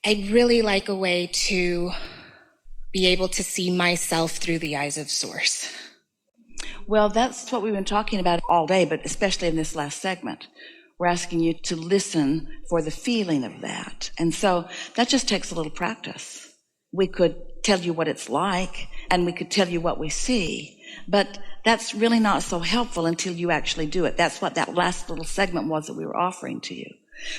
I'd really like a way to be able to see myself through the eyes of Source. Well, that's what we've been talking about all day, but especially in this last segment. We're asking you to listen for the feeling of that. And so that just takes a little practice. We could tell you what it's like, and we could tell you what we see, but that's really not so helpful until you actually do it. That's what that last little segment was that we were offering to you.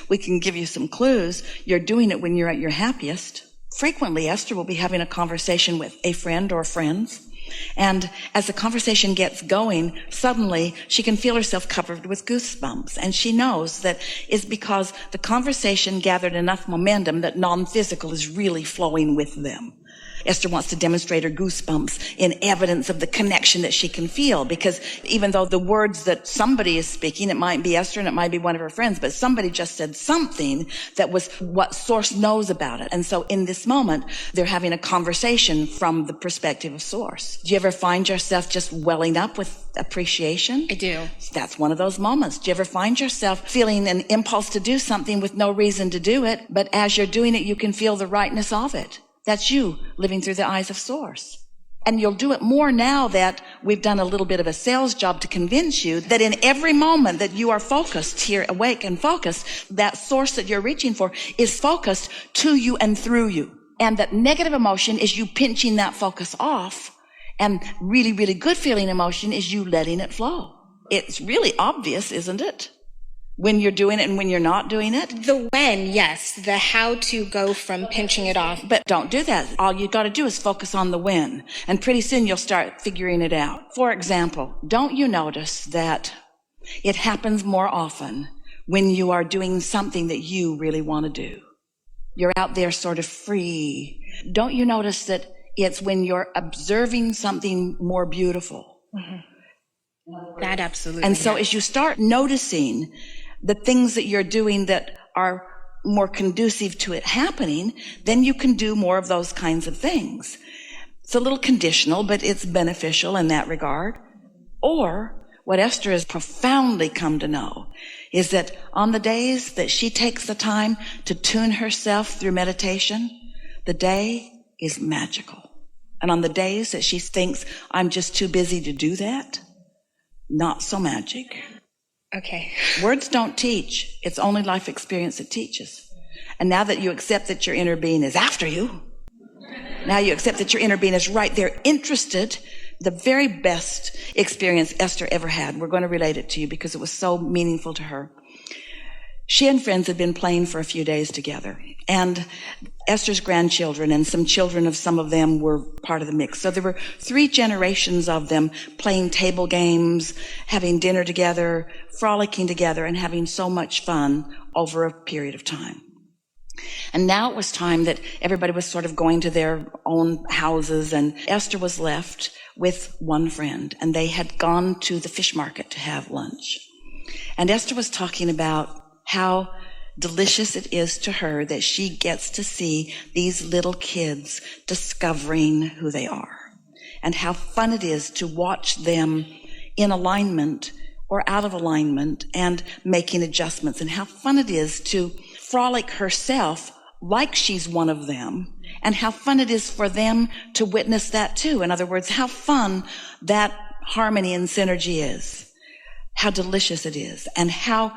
We can give you some clues. You're doing it when you're at your happiest. Frequently, Esther will be having a conversation with a friend or friends, and as the conversation gets going, suddenly she can feel herself covered with goosebumps. And she knows that it's because the conversation gathered enough momentum that non-physical is really flowing with them. Esther wants to demonstrate her goosebumps in evidence of the connection that she can feel, because even though the words that somebody is speaking, it might be Esther and it might be one of her friends, but somebody just said something that was what Source knows about it. And so in this moment, they're having a conversation from the perspective of Source. Do you ever find yourself just welling up with appreciation? I do. That's one of those moments. Do you ever find yourself feeling an impulse to do something with no reason to do it, but as you're doing it, you can feel the rightness of it? That's you living through the eyes of Source. And you'll do it more now that we've done a little bit of a sales job to convince you that in every moment that you are focused here, awake and focused, that Source that you're reaching for is focused to you and through you. And that negative emotion is you pinching that focus off. And really, really good feeling emotion is you letting it flow. It's really obvious, isn't it? When you're doing it and when you're not doing it. The when, yes. The how to go from pinching it off. But don't do that. All you got to do is focus on the when. And pretty soon you'll start figuring it out. For example, don't you notice that it happens more often when you are doing something that you really want to do? You're out there sort of free. Don't you notice that it's when you're observing something more beautiful? Mm-hmm. That absolutely. And so as you start noticing the things that you're doing that are more conducive to it happening, then you can do more of those kinds of things. It's a little conditional, but it's beneficial in that regard. Or what Esther has profoundly come to know is that on the days that she takes the time to tune herself through meditation, the day is magical. And on the days that she thinks, I'm just too busy to do that, not so magic. Okay. Words don't teach. It's only life experience that teaches. And now that you accept that your inner being is after you, now you accept that your inner being is right there interested, the very best experience Esther ever had. We're going to relate it to you because it was so meaningful to her. She and friends had been playing for a few days together, and Esther's grandchildren and some children of some of them were part of the mix. So there were 3 generations of them playing table games, having dinner together, frolicking together, and having so much fun over a period of time. And now it was time that everybody was sort of going to their own houses, and Esther was left with one friend, and they had gone to the fish market to have lunch. And Esther was talking about how delicious it is to her that she gets to see these little kids discovering who they are, and how fun it is to watch them in alignment or out of alignment and making adjustments, and how fun it is to frolic herself like she's one of them, and how fun it is for them to witness that too. In other words, how fun that harmony and synergy is, how delicious it is, and how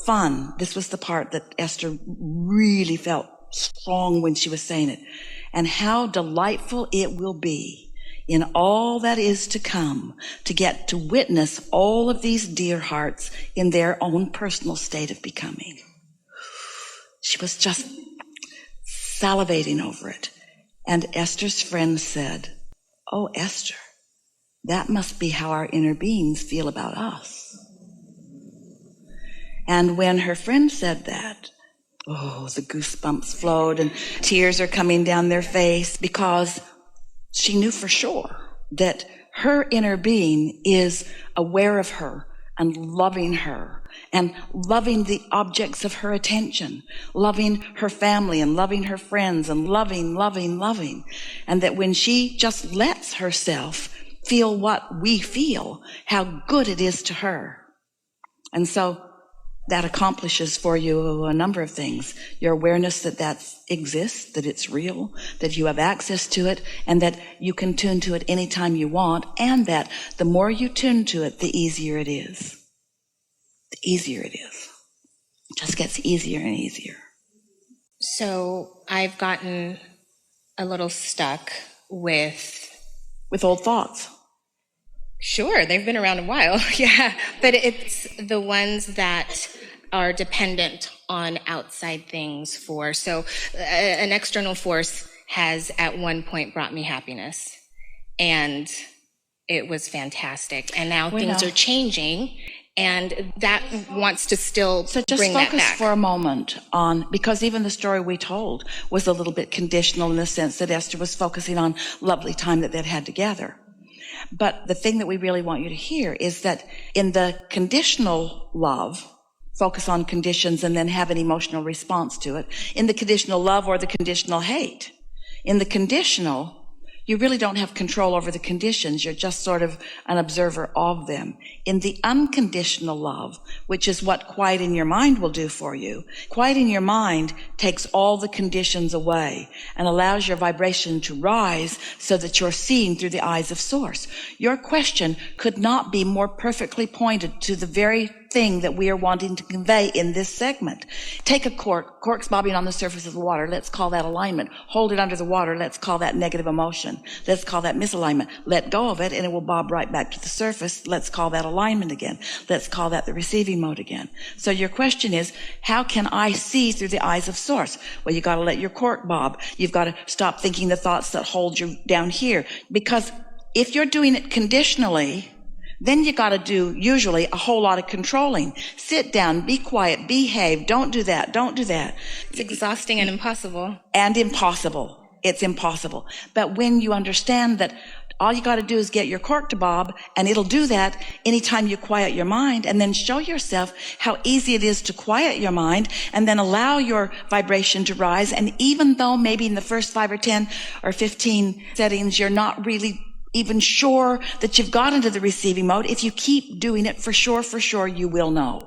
fun. This was the part that Esther really felt strong when she was saying it. And how delightful it will be in all that is to come to get to witness all of these dear hearts in their own personal state of becoming. She was just salivating over it. And Esther's friend said, "Oh, Esther, that must be how our inner beings feel about us." And when her friend said that, oh, the goosebumps flowed and tears are coming down their face, because she knew for sure that her inner being is aware of her and loving her and loving the objects of her attention, loving her family and loving her friends and loving. And that when she just lets herself feel what we feel, how good it is to her. And so that accomplishes for you a number of things. Your awareness that that exists, that it's real, that you have access to it, and that you can tune to it anytime you want, and that the more you tune to it, the easier it is. The easier it is. It just gets easier and easier. So I've gotten a little stuck with old thoughts. Sure, they've been around a while, yeah, but it's the ones that are dependent on outside things so an external force has at one point brought me happiness, and it was fantastic, and now things are changing, and that wants to still so just bring that focus back. for a moment on, because even the story we told was a little bit conditional in the sense that Esther was focusing on lovely time that they'd had together. But the thing that we really want you to hear is that in the conditional love, focus on conditions and then have an emotional response to it. In the conditional love or the conditional hate, in the conditional, you really don't have control over the conditions. You're just sort of an observer of them. In the unconditional love, which is what quieting your mind will do for you, quieting your mind takes all the conditions away and allows your vibration to rise so that you're seeing through the eyes of Source. Your question could not be more perfectly pointed to the very thing that we are wanting to convey in this segment. Take a cork's bobbing on the surface of the water. Let's call that alignment. Hold it under the water. Let's call that negative emotion. Let's call that misalignment. Let go of it and it will bob right back to the surface. Let's call that alignment again. Let's call that the receiving mode again. So your question is, how can I see through the eyes of Source? Well, you got to let your cork bob. You've got to stop thinking the thoughts that hold you down here. Because if you're doing it conditionally, then you got to do usually a whole lot of controlling. Sit down, be quiet, behave, don't do that, don't do that. It's exhausting and impossible. And impossible. It's impossible. But when you understand that all you got to do is get your cork to bob, and it'll do that anytime you quiet your mind, and then show yourself how easy it is to quiet your mind, and then allow your vibration to rise. And even though maybe in the first 5 or 10 or 15 settings you're not really even sure that you've got into the receiving mode, if you keep doing it, for sure, you will know.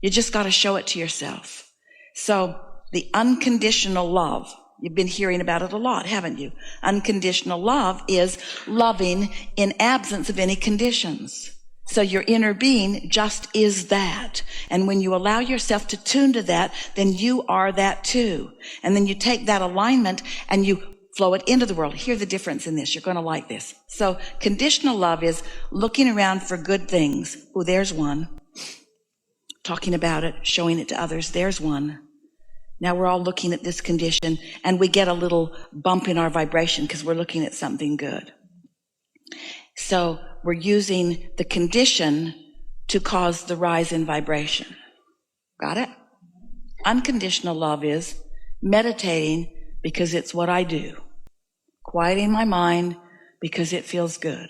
You just got to show it to yourself. So the unconditional love, you've been hearing about it a lot, haven't you? Unconditional love is loving in absence of any conditions. So your inner being just is that. And when you allow yourself to tune to that, then you are that too. And then you take that alignment and you flow it into the world. Hear the difference in this. You're going to like this. So conditional love is looking around for good things. Oh, there's one. Talking about it, showing it to others. There's one. Now we're all looking at this condition and we get a little bump in our vibration because we're looking at something good. So we're using the condition to cause the rise in vibration. Got it? Unconditional love is meditating because it's what I do. Quieting my mind because it feels good.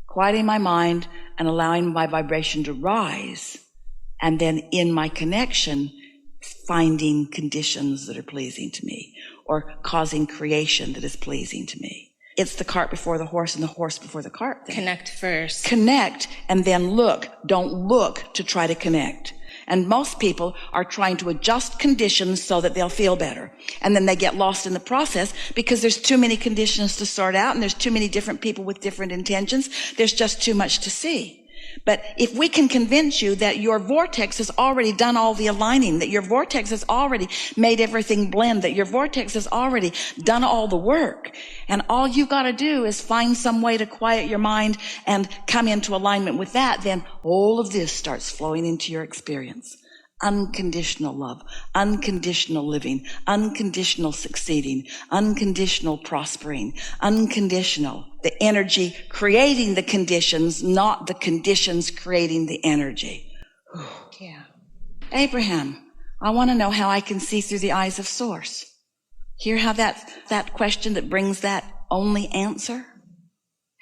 Quieting my mind and allowing my vibration to rise. And then in my connection, finding conditions that are pleasing to me or causing creation that is pleasing to me. It's the cart before the horse and the horse before the cart thing. Connect first. Connect and then look. Don't look to try to connect. And most people are trying to adjust conditions so that they'll feel better. And then they get lost in the process because there's too many conditions to sort out and there's too many different people with different intentions. There's just too much to see. But if we can convince you that your vortex has already done all the aligning, that your vortex has already made everything blend, that your vortex has already done all the work, and all you've got to do is find some way to quiet your mind and come into alignment with that, then all of this starts flowing into your experience. Unconditional love, unconditional living, unconditional succeeding, unconditional prospering, unconditional. The energy creating the conditions, not the conditions creating the energy. Yeah. Abraham, I want to know how I can see through the eyes of Source. Hear how that question that brings that only answer?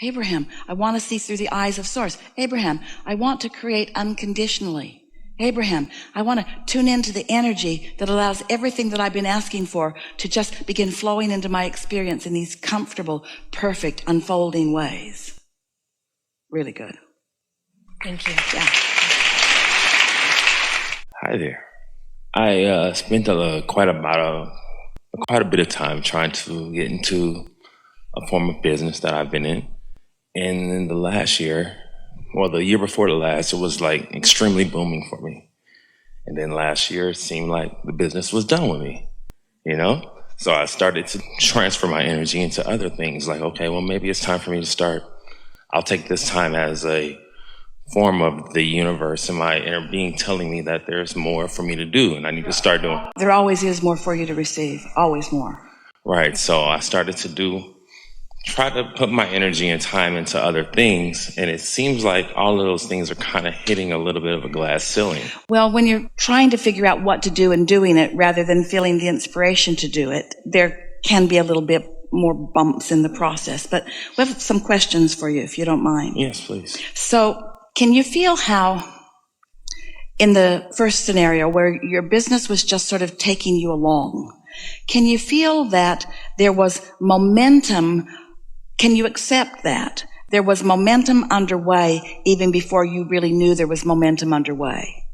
Abraham, I want to see through the eyes of Source. Abraham, I want to create unconditionally. Abraham, I want to tune into the energy that allows everything that I've been asking for to just begin flowing into my experience in these comfortable, perfect, unfolding ways. Really good. Thank you. Yeah. Hi there. I spent quite a bit of time trying to get into a form of business that I've been in, and in the last year, well, the year before the last, it was like extremely booming for me. And then last year, it seemed like the business was done with me, you know? So I started to transfer my energy into other things. Like, okay, well, maybe it's time for me to start. I'll take this time as a form of the universe and my inner being telling me that there's more for me to do and I need to start doing. There always is more for you to receive, always more. Right. So I started to try to put my energy and time into other things. And it seems like all of those things are kind of hitting a little bit of a glass ceiling. Well, when you're trying to figure out what to do and doing it rather than feeling the inspiration to do it, there can be a little bit more bumps in the process. But we have some questions for you, if you don't mind. Yes, please. So can you feel how in the first scenario where your business was just sort of taking you along, can you feel that there was momentum? Can you accept that there was momentum underway even before you really knew there was momentum underway?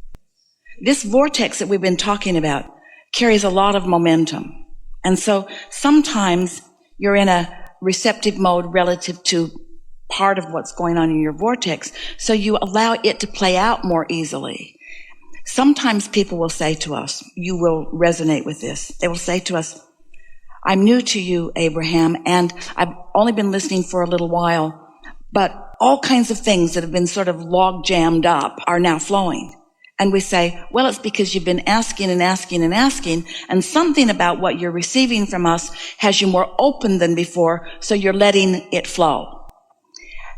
This vortex that we've been talking about carries a lot of momentum. And so sometimes you're in a receptive mode relative to part of what's going on in your vortex, so you allow it to play out more easily. Sometimes people will say to us, you will resonate with this, they will say to us, I'm new to you, Abraham, and I've only been listening for a little while, but all kinds of things that have been sort of log jammed up are now flowing. And we say, well, it's because you've been asking and asking and asking, and something about what you're receiving from us has you more open than before, so you're letting it flow.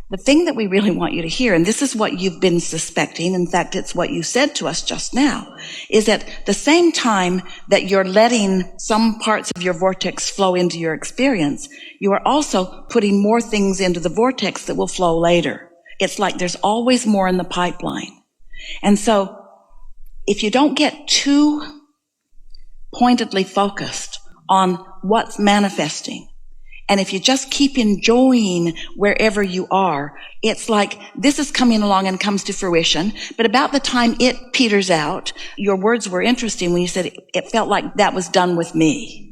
The thing that we really want you to hear, and this is what you've been suspecting, in fact, it's what you said to us just now, is that the same time that you're letting some parts of your vortex flow into your experience, you are also putting more things into the vortex that will flow later. It's like there's always more in the pipeline. And so, if you don't get too pointedly focused on what's manifesting, and if you just keep enjoying wherever you are, it's like this is coming along and comes to fruition, but about the time it peters out, your words were interesting when you said it felt like that was done with me.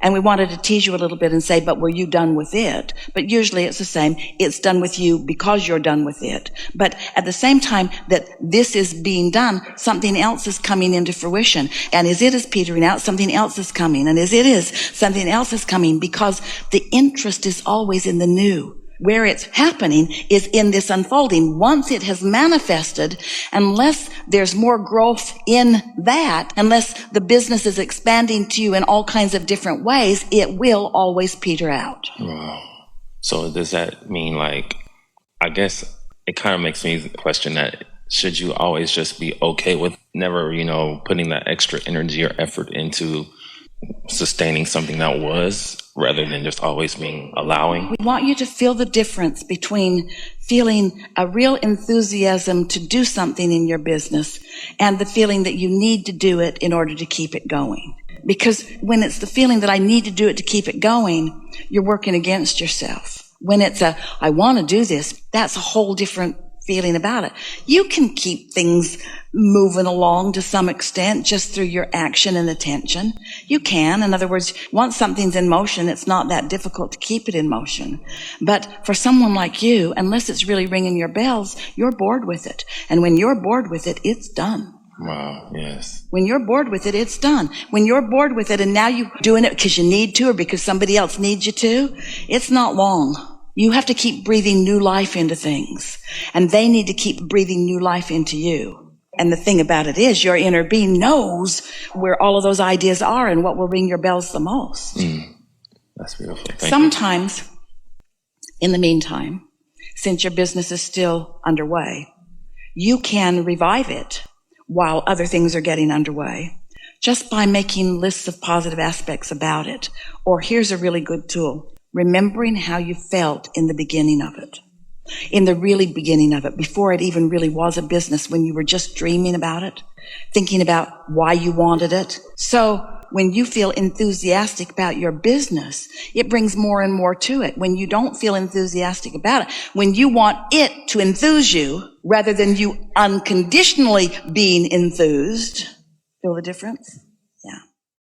And we wanted to tease you a little bit and say, but were you done with it? But usually it's the same. It's done with you because you're done with it. But at the same time that this is being done, something else is coming into fruition. And as it is petering out, something else is coming. And as it is, something else is coming, because the interest is always in the new. Where it's happening is in this unfolding. Once it has manifested, unless there's more growth in that, unless the business is expanding to you in all kinds of different ways, it will always peter out. Wow. So does that mean, like, I guess it kind of makes me question that, should you always just be okay with never, putting that extra energy or effort into sustaining something that was, rather than just always being allowing? We want you to feel the difference between feeling a real enthusiasm to do something in your business and the feeling that you need to do it in order to keep it going. Because when it's the feeling that I need to do it to keep it going, you're working against yourself. When it's I want to do this, that's a whole different feeling about it. You can keep things moving along to some extent just through your action and attention. You can. In other words, once something's in motion, it's not that difficult to keep it in motion. But for someone like you, unless it's really ringing your bells, you're bored with it. And when you're bored with it, it's done. Wow, yes. When you're bored with it, it's done. When you're bored with it and now you're doing it because you need to or because somebody else needs you to, it's not long. You have to keep breathing new life into things, and they need to keep breathing new life into you. And the thing about it is, your inner being knows where all of those ideas are and what will ring your bells the most. That's beautiful. Sometimes, in the meantime, since your business is still underway, you can revive it while other things are getting underway, just by making lists of positive aspects about it. Or here's a really good tool. Remembering how you felt in the beginning of it, in the really beginning of it, before it even really was a business, when you were just dreaming about it, thinking about why you wanted it. So when you feel enthusiastic about your business, it brings more and more to it. When you don't feel enthusiastic about it, when you want it to enthuse you rather than you unconditionally being enthused, feel the difference?